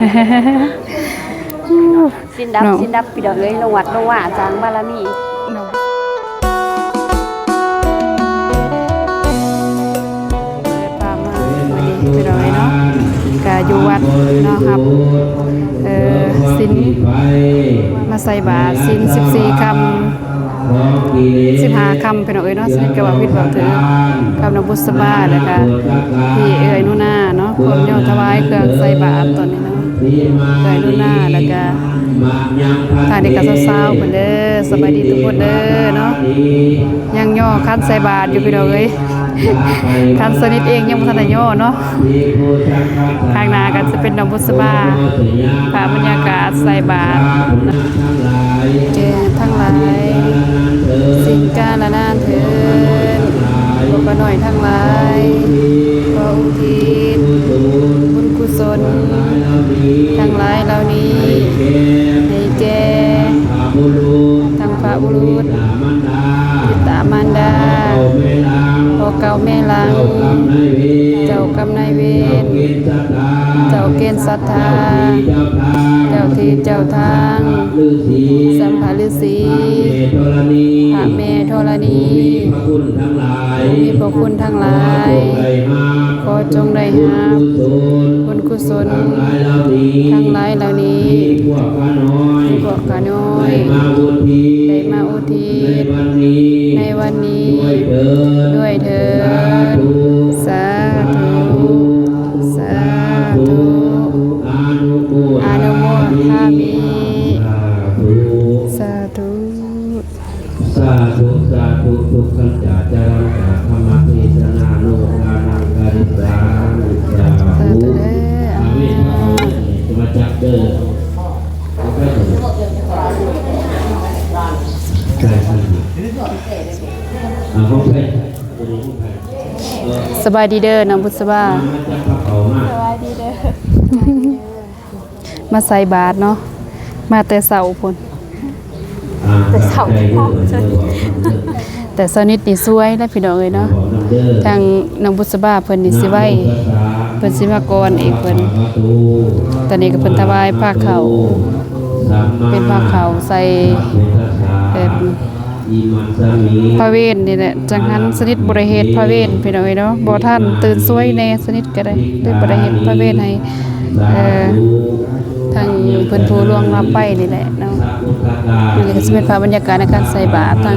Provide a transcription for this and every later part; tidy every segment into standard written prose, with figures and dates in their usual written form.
สินดับปีเดียวเลยลงวัดลงว่าจางบารมีพี่น้อยเนาะกาอยู่วัดเนาะครับสินมาใส่บาตรสิน14 คำ15 คำพี่น้อยเนาะสิกว่าพิดว่าถือคำนบุษบาแล้วก็พี่เอ๋ยนุนาเนาะคนย่อถวายเครื่องใส่บาตรตอนนี้เนาะเอ๋ยนุนาแล้วก็ทางเด็กกับสาวๆเพิ่นเด้อสบายดีทุกคนเด้อเนาะยังย่อคันใส่บาตรอยู่พี่น้อยคันสนิทเองยังบ่ทันได้ย่อเนาะทางหน้าก็จะเป็นดอกบุษบาภาพบรรยากาศใส่บาตรเจทั้งหลายสิ่งกาลนานเถิดบุญหน่อยทั้งหลายขออุทิศบุญกุศลทั้งหลายเหล่านี้ให้แก่ทั้งพระบุรุษปิตามารดาพ่อเก่าแม่หลังเจ้ากรรมนายเวรเจ้าเกณฑ์ศรัทธาเจ้าที่เจ้าทางสัมภฤาษีพระแม่ธรณีมีพระคุณทั้งหลายขอจงได้รับบุญกุศลทั้งหลายเหล่านี้พวกข้าน้อยได้มาอุทิศในวันนี้ด้วยเถิดสาธุสาธุอนุโมทามิสาธุสาธุสาธุทุกขันจาจารังจาธรรมะเทศนาโลกานังการิสาสาธุอาเมนจะมาจับเด้อใช่ห้องเพชรสบายดีเด้อน้องบุษบาสบายดีเด้อ มาใส่บาตรเนาะมาแต่เสาพุ่นแต่เสาที่พ่อแต่เสานิดนี่สวยแล้วพี่น้องเอ้ยเนาะทางน้องบุษบาเพิ่นนี่สิไว้เพิ่นสิมากรเองเพิ่นตอนนี้ก็เพิ่นถวายผ้าขาวเป็นผ้าขาวใส่พระเวทนี่แหละจังหันสนิทบริเหตุพระเวทพี่น้องเนาะบ่ท่านตื่นสวยแน่สนิทก็ได้ด้วยบริเหตุพระเวทให้ทางเพิ่นผู้ล่วงลับไปนี่แหละเนาะนี่ก็สิเป็นภาพบรรยากาศในการใส่บาตรทาง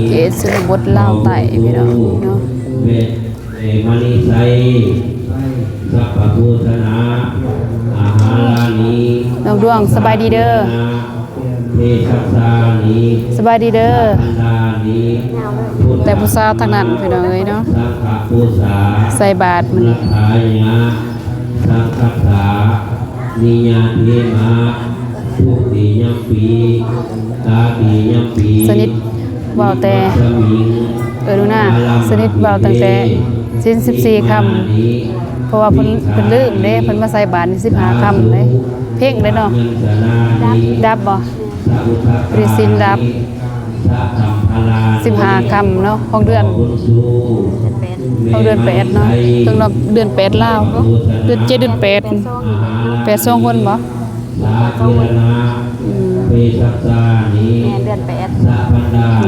เขตชนบทลาวใต้พี่น้องเนาะมณีไสสัพพพุทธนาอาหารานิน้องดวงสบายดีเด้อสบายดีเด้อแต่ผู้สาวทางนั้นพี่น้องเอ้ยเนาะใส่บาตรมันสังฆสานิยาเทมาทุติยมปีตาติยมปีสนิทเบาแต่ดูหน้าสนิทเบาตั้งแต่สิ้น14 คำเพราะว่าเพิ่นลืมเด้เพิ่นมาใส่บาตร15 คำเลยเพ่งเลยเนาะดับบ่ปริสินดับ15 คำเนาะของเดือน8เนาะถึงเดือน8ลาวเดือน7เดือน8 2 คนบ่แม่เดือน8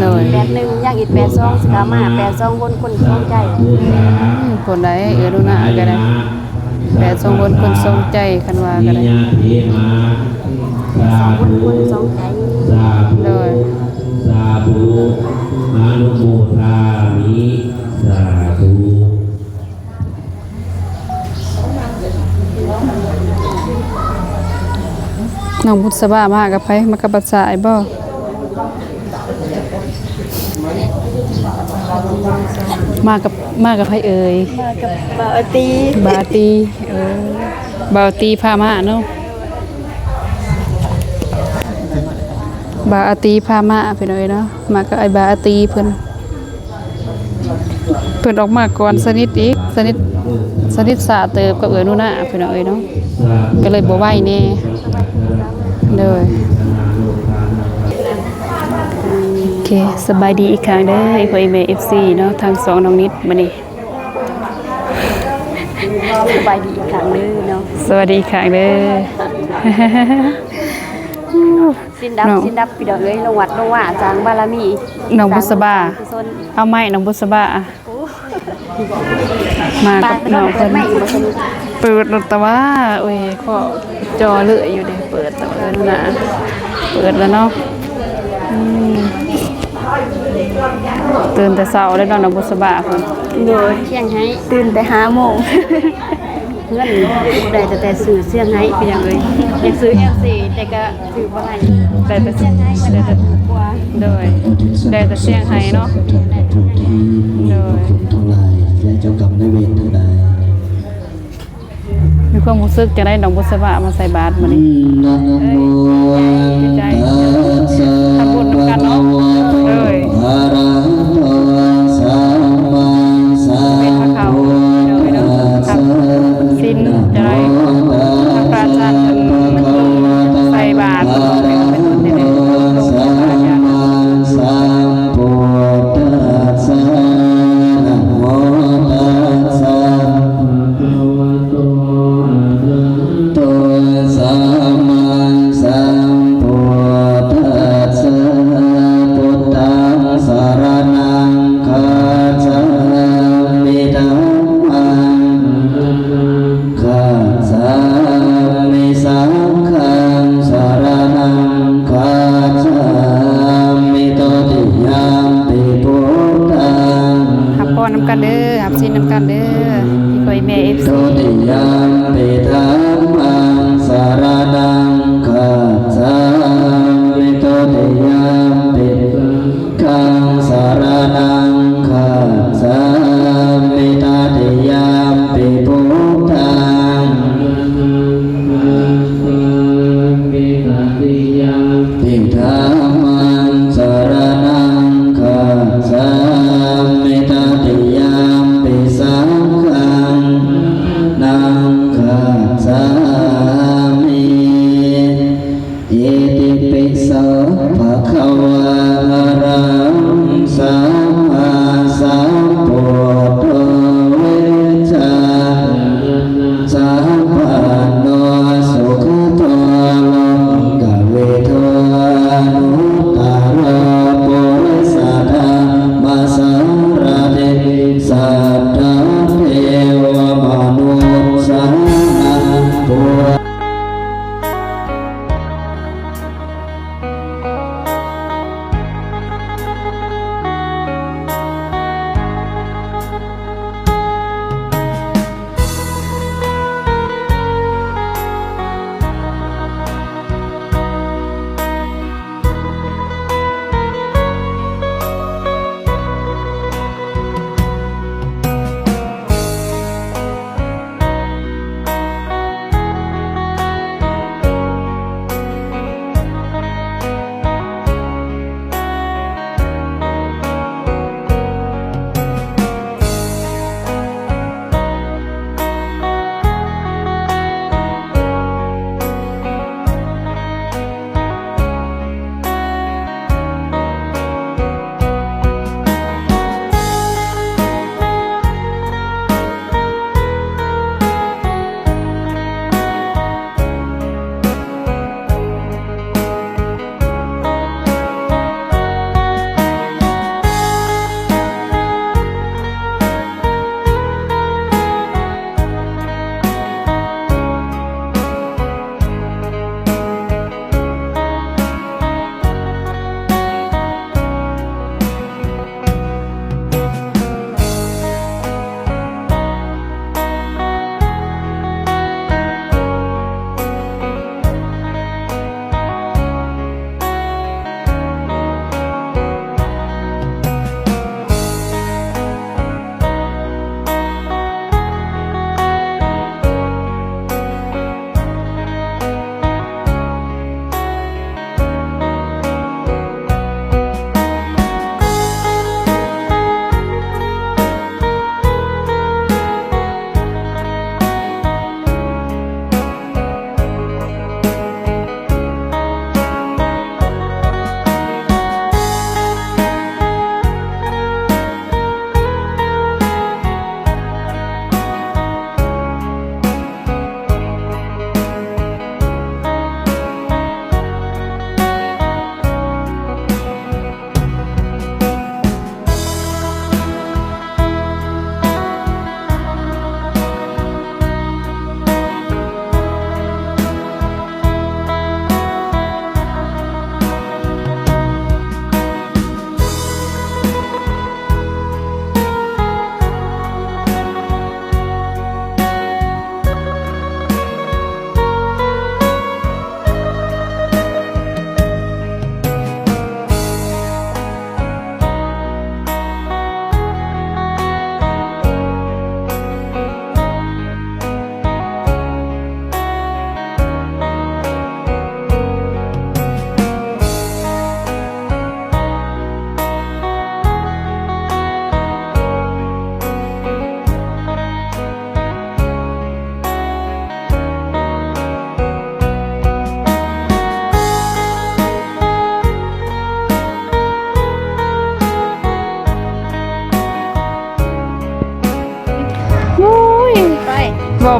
เลย81ยังอีก82สิกามา82คนทรงใจคนใดดูหน้าก็ได้82 คนทรงใจคันว่าก็ได้คนทรงใจเลยสาธุอนุโมทามิสาธุน้องบุษบามากับไผมากับปัสสายบ่มากับไผเอ่ยมากับบาตีบาตีบาตีพามาเนาะบาตีพามาพี่น้อยเนาะมากับไอ้บาตีเพิ่นออกมาก่อนสนิทอีกสนิทสาเติบกับเอ๋ยนู่นน่ะพี่น้อยเนาะก็เลยบ่ไหวแน่เลยโอเคสบายดีอีกครั้งเด้อไอ้พ่อแม่ FC เนาะทาง2น้องนิดมื้อนี้สบายดีอีกครั้งเด้อเนาะสวัสดีอีกครั้งเด้อ สินดับพี่น้องเอ้ยลงวัดลงว่าจางบารมี น้องบุษบา กุศล เอาไม้น้องบุษบามา ปลา กับ เป็น น้อง เปิ เพิ่ ด น ไม่อยู่บ่สนุก เปิดแต่ว่าโอ้ยขอจอเลื่อยอยู่เด้เปิดแต่เพิ่นน่ะเปิดแล้วเนาะตื่นแต่เช้าเลยน้องบุษบาเพิ่น โดยเที่ยงให้ตื่นแต่5 โมงเพื่อนได้แต่ซื้อเสื้อให้พี่น้องเอ้ยอยากซื้อ LC แต่ก็ซื้อบ่ได้ ได้แต่ เสื้อให้มันก็ถูกกว่า โดยได้แต่เสียงไห้เนาะ ทุกที่มีคุณทั้งหลายและเจ้ากรรมนายเวรทั้งหลาย มีความรู้สึกจะได้น้องบุษบามาใส่บาตรมื้อนี้ นะโมตัสสะ ทำบุญนำกันเนาะเอ้ย อะระหะโตสัมมาสัม เป็นพระเขา พุท เด้อเด้อ ธัส ท สะ ำศีลจะได้ทำประชาชนใส่บาตรเป็นคนเด็ดๆลง สั พระ ม ญา มาสัมพุทธัสสะนะโมตัสสะ ตัวสัมมาสัมพุทธัสสะพุทธังสร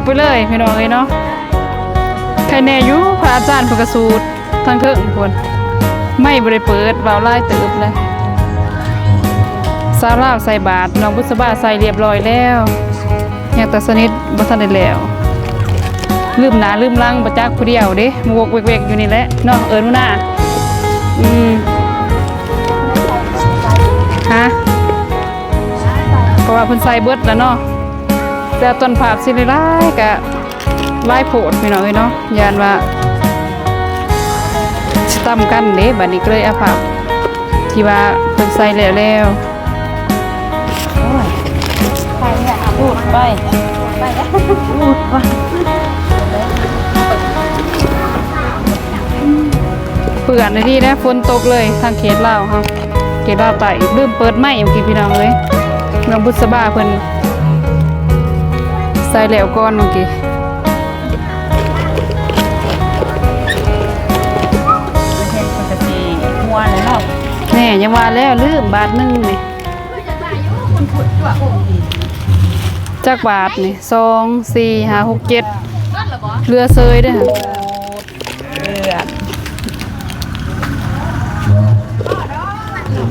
ไปเลยพี่น้องเอ้ยเนาะใครแน่อยู่พระอาจารย์เพิ่นก็สูตรทางเทิงพุ่นไม่บ่ได้เปิดเว้าลายเติบเลยสาวลาวใส่บาตรน้องบุษบาใส่เรียบร้อยแล้วอยากแต่สนิทบ่ทันได้แล้วลืมหน้าลืมหลังบ่จักผู้เดียวเด้มาวกเวกๆอยู่นี่แหละเนาะหัวหน้าฮะเพราะว่าเพิ่นใส่เบิดแล้วเนาะแต่ต้นภาพสิได้หลายก็หลายโพดพี่น้องเอ้ยเนาะย่านว่าสิตำกันเด้บัดนี้ก็เลยเอาภาพที่ว่าเพิ่นใส่แล้วพูดไปพูดไปเปื่อนในที่นะฝนตกเลยทางเขตลาวครับเขตลาวใต้ลืมเปิดไม้อย่างที่พี่น้องเลยน้องบุษบาเพิ่นใส่แล้วก่อนเมื่อกี้แม่ยังว่าแล้วลืมบาทนึงนี่จักบาทนี่2 4 5 6 7เรือเซยเด้อ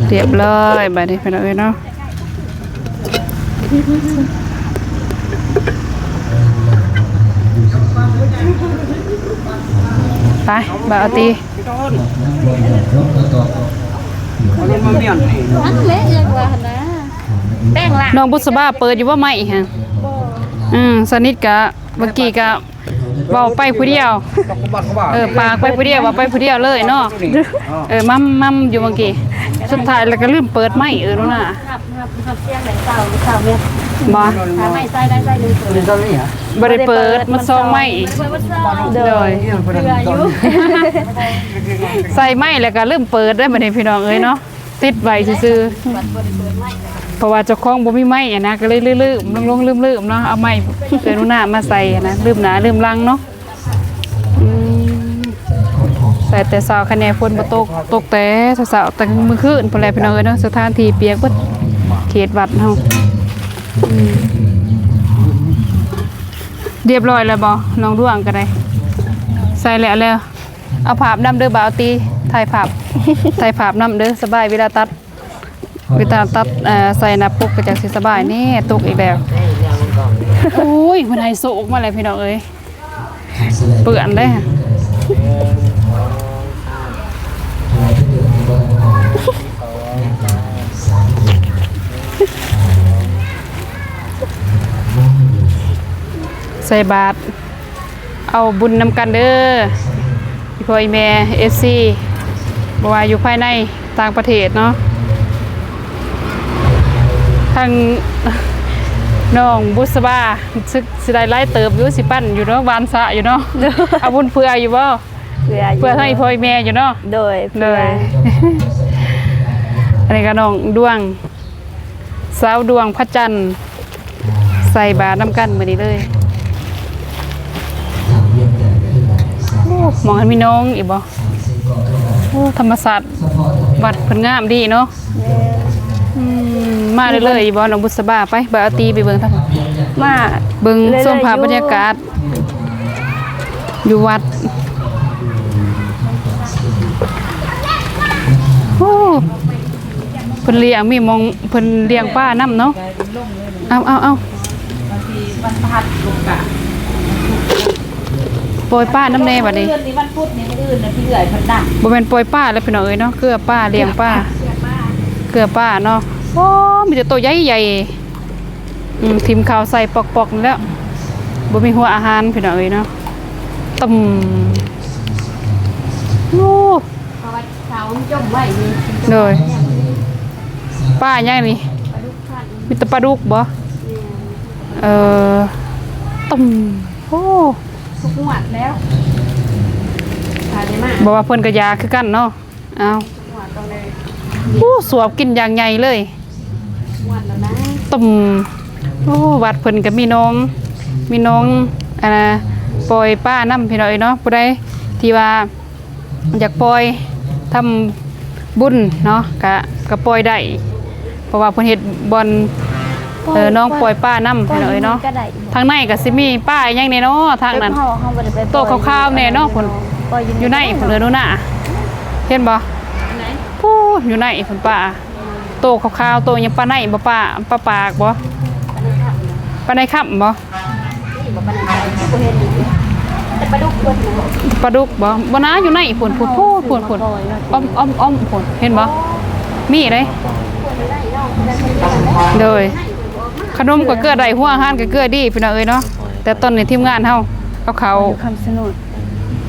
เรียบร้อยบัดนี้พี่น้องเอ้ยเนาะไปบ่าวตีน้องบุษบาเปิดอยู่ว่าไม่ฮะสนิทกะเมื่อกี้กะเว้าไปผู้เดียวปากไปผู้เดียวว่าไปผู้เดียวเลยเนาะมั่มอยู่เมื่อกี้สุดท้ายแล้วก็ลืมเปิดไม้รู้น่ะครับเสียงไหนเศร้าเม็ดบ่ถ้าไม่ใส่ได้ใส่เลยบ่ได้เปิดมันซองไม้เลยใส่ไม้แล้วก็ลืมเปิดได้บัดนี้พี่น้องเอ้ยเนาะติดไว้ซื่อเพราะว่าเจ้าของบ่มีไม้นะก็เลยลืมลืมเนาะเอาไม้เกินหน้ามาใส่นะลืมหน้าลืมหลังเนาะใส่แต่สาวคะแนนฝนบ่ตกแต่สาวๆแต่มื้อคืนพุ่นแหละพี่น้องเอ้ยเนาะสถานที่เปียกเบิดเขตวัดเฮาเรียบร้อยแล้วบ่น้องดวงก็ได้ใส่แล้วเอาภาพนำเด้อบ่าวตีถ่ายภาพนำเด้อสบายเวลาตัดใส่หน้าปกก็จังสิสบายนี่ตกอีกแล้วโอ้ยมันให้โศกมาเลยพี่น้องเอ้ยเปื้อนเด้ใส่บาตรเอาบุญนำกันเด้อพี่พ่อแม่ FC บ่ว่าอยู่ภายในต่างประเทศเนาะทางน้องบุษบาซึกสิได้ไล่เติบอยู่สิปั้นอยู่เนาะบานสะอยู่เนาะเอาบุญเพื่ออยู่บ่เพื่อให้พ่อแม่อยู่เนาะโดยอันนี้ก็น้องดวงสาวดวงพระจันทร์ใส่บาตรนำกันมื้อนี้เลยมองให้มีน้องอีกบ่ธรรมศาสตร์วัดเพิ่นงามดีเนาะมาเรื่อยๆบ่น้องบุษบาไปบ่าวตีไปเบิ่งทั้งมาเบิ่งชมภาพบรรยากาศอยู่วัดโอ้เพิ่นเลี้ยงมีมองเพิ่นเลี้ยงป้าน้ำเนาะเอาวันพฤหัสลงกะปล่อยป้าน้ำแน่บัดนี้วันพุธนี่มื้ออื่นน่ะพี่เอื้อยเพิ่นดังบ่แม่นปล่อยป้าแล้วพี่น้องเอ้ยเนาะเกลือป้าเลี้ยงป้าเกลือป้าเนาะโอ้มีแต่ตัวใหญ่ๆทิมข้าวใส่ปอกๆนี่แล้วบ่มีหัวอาหารพี่น้องเอ้ยเนาะต่ำโอ้เขาจมไว้นี่เลยป้าย่างนี่มีแต่ปลาดุกบ่ต่ำโอ้ทุกหวัดแล้วบอกว่าเพิ่นกระยาคือกันเนาะเอาสวบกินอย่างใหญ่เลยตุ่มวัดเพิ่นก็มีน้องปล่อยป้าน้ำพี่น้อยเนาะผู้ใดที่ว่าอยากปล่อยทำบุญเนาะก็ปล่อยได้เพราะว่าเพิ่นเฮ็ดบอน น้องปล่อยป้านำพี่น้องเอ้ยเนาะ ก็ได้ ทางในก็สิมีป้าหยังแน่เนาะทางนั้น เฮาบ่ได้ไป โต๊ะขาวๆแน่เนาะพุ่นอยู่ในพุ่นเด้อนู่นน่ะเห็นบ่พูดอยู่ในพุ่นป้าโต๊ะขาวๆโต๊ะยังป้าในบ่ป้าปากบ่ป้าในค่ำบ่ปลาดุกบ่นะอยู่ในพุ่นพุ่นอ้อมพุ่นเห็นบ่มีเลยโดยขนมก็เกลือได้หัวอาหารก็เกลือดีพี่น้องเอ้ยเนาะแต่ตอนนี้ทีมงานเฮาเขา คำสนุก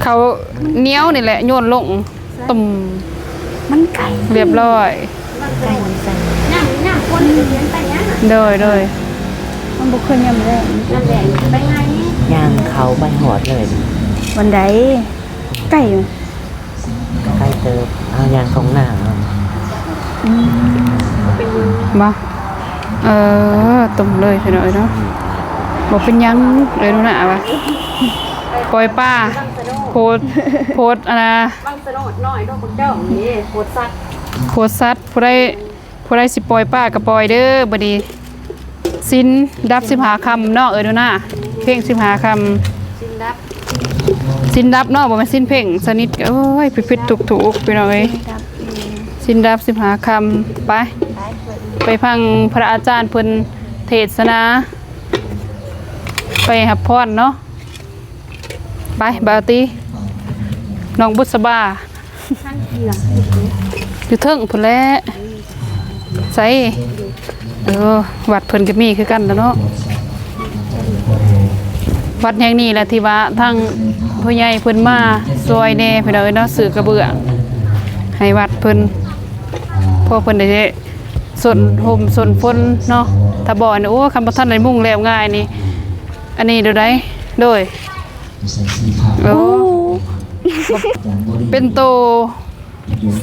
เขาเหนียวนี่แหละโยนลงตุ่ม มันไก่ เรียบร้อย ไก่ใส่น้ำคนเลี้ยงไปนะ โดย มันบ่เคยยำแรงน้ำแดงไปไง ย่างเขาไปหอดเลย วันใดไก่ ใกล้เติบเอาย่างของหน้าเอา มาตุ่มเลยพี่น้องเอ้ยเนาะบ่เป็นหยังเลยนู่นน่ะว่ะปล่อยป้าโพดอันน่ะ บางสนดน้อยดอกเจ้านี่โคตรสัตว์ โพดสัตว์ผู้ใดสิปล่อยป้าก็ปล่อยเด้อบัดนี้สิ้นดับ15คำเนาะนู่นน่ะเพลง15คำสิ้นดับเนาะบ่แม่นสิ้นเพลงสนิทโอ้ยผิดๆถูกๆพี่น้องเอ้ยสิ้นดับ15คำไปฟังพระอาจารย์เพิ่นเทศนาไปหับพรเนาะไปบาวตีน้องบุษบาอยู่เทิงพุ่นแหละใส่วัดเพิ่นก็มีคือกันแล้วเนาะวัดแห่งนี้แหละที่ว่าทางผู้ใหญ่เพิ่นมาซอยแน่พี่น้องเอ้ยเนาะซื้อกระเบื้องให้วัดเพิ่นพอเพิ่นได้ส่วนห่มส่วนฝนเนาะถ้าบ่นี่โอ้คันบ่ทันได้มุ่งแล้วง่ายนี่อันนี้เดี๋ยวได้โดยโอ้เป็นโต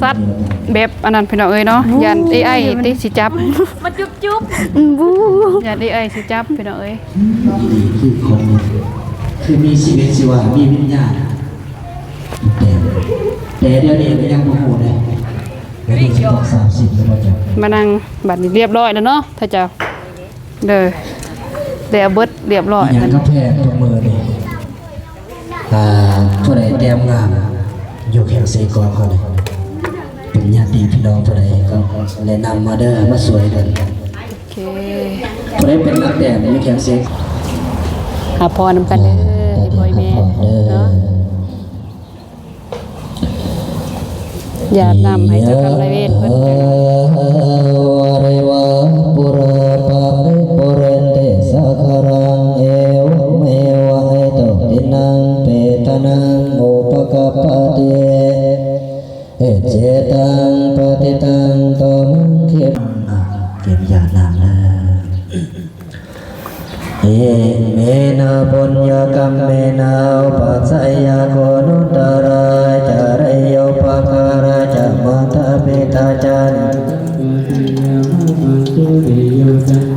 สัตว์แบบอันนั้นพี่น้องเอ้ยเนาะยัน AI ติสิจับ มาจุ๊บบู ยัน AI สิจับพี่น้องเอ้ย คือคนคือมีชีวิตชีวามีวิญญาณแต่เดี๋ยวนี้ก็ยังบ่ฮู้เลยเดี๋ยวนี้สิบอก30แล้วบ่จ๊ะ มานั่งบัดนี้เรียบร้อยแล้วเนาะถ้าเจ้าเด้อแล้วเบิดเรียบร้อย อย่างกาแฟตัวมือนี่ผู้ใดแต้มงามอยู่แข่งเสกองเขาเลยเป็นญาติพี่น้องผู้ใดก็แนะนำมาเด้อมาสวยเด้อ โอเค ผู้ใดเป็นนักแต้มอยู่แข่งเสก หาพรนำกันเด้อให้พ่อแม่เนาะอย่านำให้เจ้ากรรมนายเวรเพิ่น เรวะปุระปะริปุเรนเตสัคารังเอวเมวะเหตุตินังเปตนังอุปกัปปติเอเจตังปฏิตังตมังเข็มเก็บยาดามนะเอเมนะปุญญกรรมเมนะอุปัสสยโกนุตตรายจาริโยปะการะจะมัตถะปิตาจัน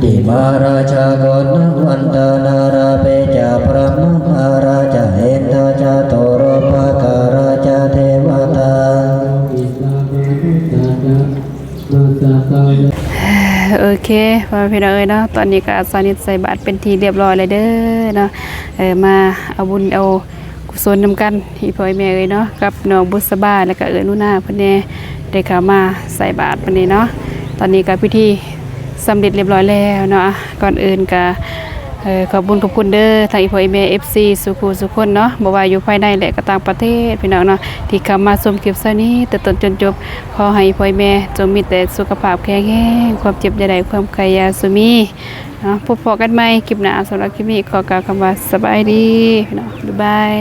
ติมาราชาโกนวันตานาราเปจาพระมหาราชาเอนทาจาโตโรภะการาชาเทวตา โอเคพ่อพี่น้องเอ้ยเนาะตอนนี้ก็สานิทใส่บาตรเป็นทีเรียบร้อยเลยเด้อเนาะมาเอาบุญเอากุศลนำกันที่พ่อแม่เอ้ยเนาะกับน้องบุษบาแล้วก็นุ่นาเพิ่นแน่ได้เข้ามาใส่บาตรเพิ่นนี่เนาะตอนนี้ก็พิธีสำเร็จเรียบร้อยแล้วเนาะก่อนอื่นก็ขอบคุณเด้อทางพ่อแม่ FC สุคนเนาะบ่ว่าอยู่ภายในและก็ต่างประเทศพี่น้องเนาะที่เข้ามาชมคลิปเช้านี้แต่ต้นจนจบขอให้พ่อแม่จงมีแต่สุขภาพแข็งแรงความเจ็บอย่าได้ความไข้อย่าสุมีเนาะพบกันใหม่คลิปหน้าสำหรับคลิปนี้ขอกล่าวคำว่าสบายดีพี่น้องบ๊ายบาย